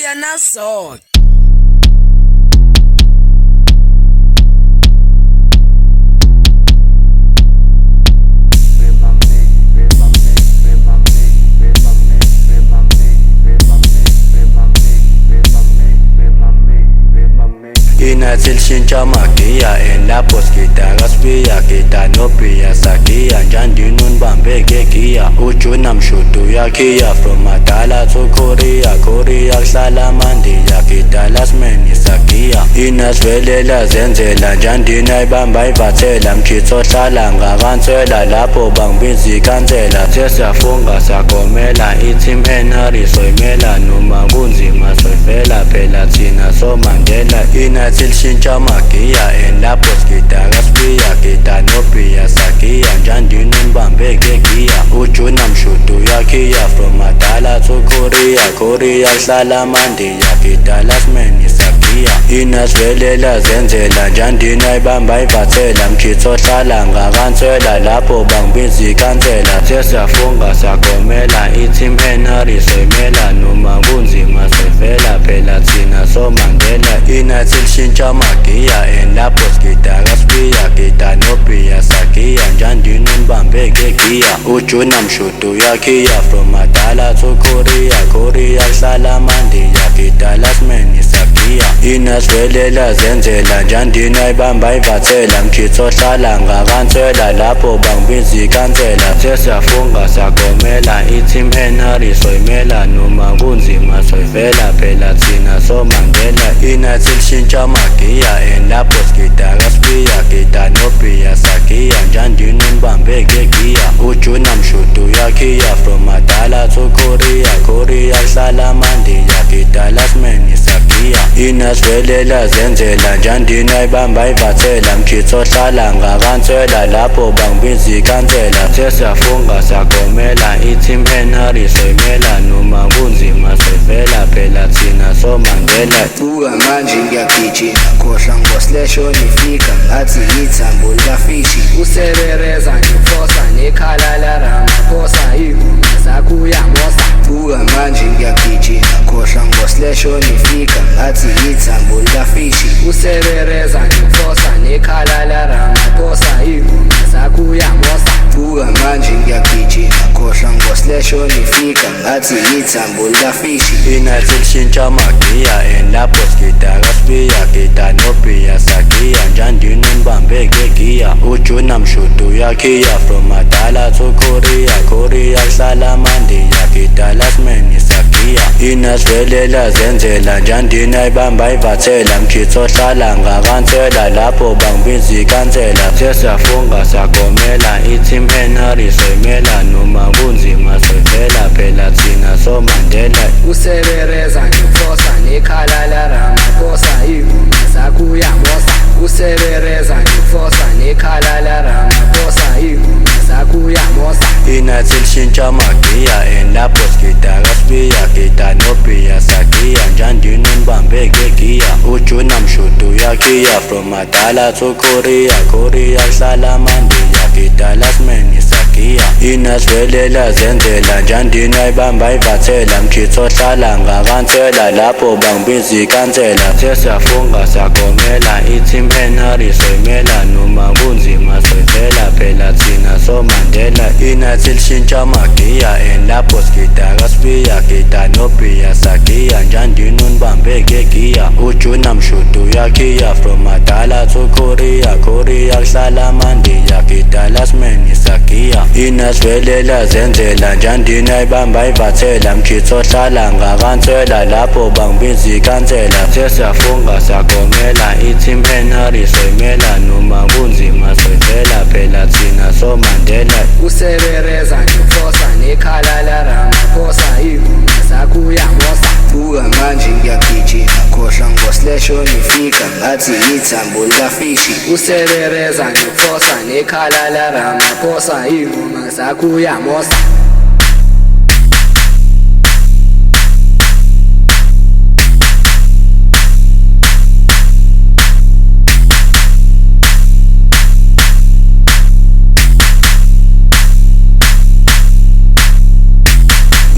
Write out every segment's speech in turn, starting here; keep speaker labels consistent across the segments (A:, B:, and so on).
A: yanazo.
B: Inatil shincha magia en la posquita gaspia kita nopia sakia jandinun bambe gekia uchunam shutu ya kia from Matala to Korea salamandia kita lasmeni sakia inas velela zenzela jandina ibamba ivathela mchitho hlala ngakansela lapho bangibinzi kansela sesiyafunga sakomela iTeam Henry soyimela noma kunzima soyivela phela thina somandela Inatil shincha magia en la posquita gaspia kita nopia sakia jandinun bambe gekia uchunam shutu ya kia from Matala to Korea salamandia kita lasmeni sakia inas velela zenzela jandina ibamba ivathela mchitho hlala ngakansela lapho bangibinzi kansela sesiyafunga sakomela iTeam Henry soyimela noma kunzima soyivela phela thina somandela Inatil shincha magia en la posquita gaspia kita nopia sakia jandinun bambe gekia uchunam shutu ya kia from Matala to Korea salamandia kita lasmeni sakia inas velela zenzela jandina ibamba ivathela mchitho hlala ngakansela lapho bangibinzi kansela sesiyafunga sakomela iTeam Henry soyimela noma kunzima soyivela phela thina somandela Inatil shincha magia en la posquita gaspia kita nopia sakia jandinun bambe gekia uchunam shutu ya kia from Matala to Korea salamandia kita lasmeni sakia inas velela zenzela jandina ibamba ivathela mchitho hlala ngakansela lapho bangibinzi kansela sesiyafunga sakomela iTeam Henry soyimela noma kunzima soyivela phela thina somandela
C: Buka manje ngiyagijima khohlwa ngoslasho nifika ngathi ithambo likafishi usebereza ngifosa nekhala la Ramaphosa ingoma zakho uyamosa Buka manje ngiyagijima khohlwa ngoslasho nifika ngathi ithambo likafishi usebereza ngifosa nekhala la Ramaphosa ingoma zakho uyamosa Buka manje ngiyagijima khohlwa ngoslasho nifika ngathi ithambo likafishi
B: Inatil shincha magia en la posquita gaspia kita nopia sakia jandinun bambe gekia uchunam shutu ya kia from Matala to Korea salamandia kita lasmeni sakia inas velela zenzela jandina ibamba ivathela mchitho hlala ngakansela lapho bangibinzi kansela sesiyafunga sakomela iTeam Henry soyimela noma kunzima soyivela phela thina somandela
C: usebereza ngifosa nekhala la Ramaphosa ingoma zakho uyamosa usebereza ngifosa nekhala la Ramaphosa ingoma zakho uyamosa
B: Inatil shincha magia en la posquita gaspia kita nopia sakia jandinun bambe gekia uchunam shutu ya kia from Matala to Korea salamandia kita lasmeni sakia inas velela zenzela jandina ibamba ivathela mchitho hlala ngakansela lapho bangibinzi kansela sesiyafunga sakomela iTeam Henry soyimela noma kunzima soyivela phela thina somandela Inatil shincha magia en la posquita gaspia kita nopia sakia jandinun bambe gekia uchunam shutu ya kia from Matala to Korea salamandia kita lasmeni sakia inas velela zenzela jandina ibamba ivathela mchitho hlala ngakansela lapho bangibinzi kansela sesiyafunga sakomela iTeam Henry soyimela noma kunzima soyivela phela thina somandela
C: usebereza ngifosa nekhala la Ramaphosa ingoma zakho uyamosa Buka manje ngiyagijima khohlwa ngoslasho nifika ngathi ithambo likafishi usebereza ngifosa nekhala la Ramaphosa ingoma zakho uyamosa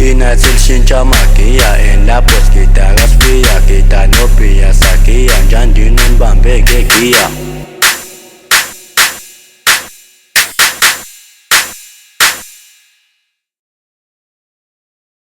B: Thina silishintsha magiya and lapho sigida kasifika gida nobhiya sagiya njandini unibambe ngegiya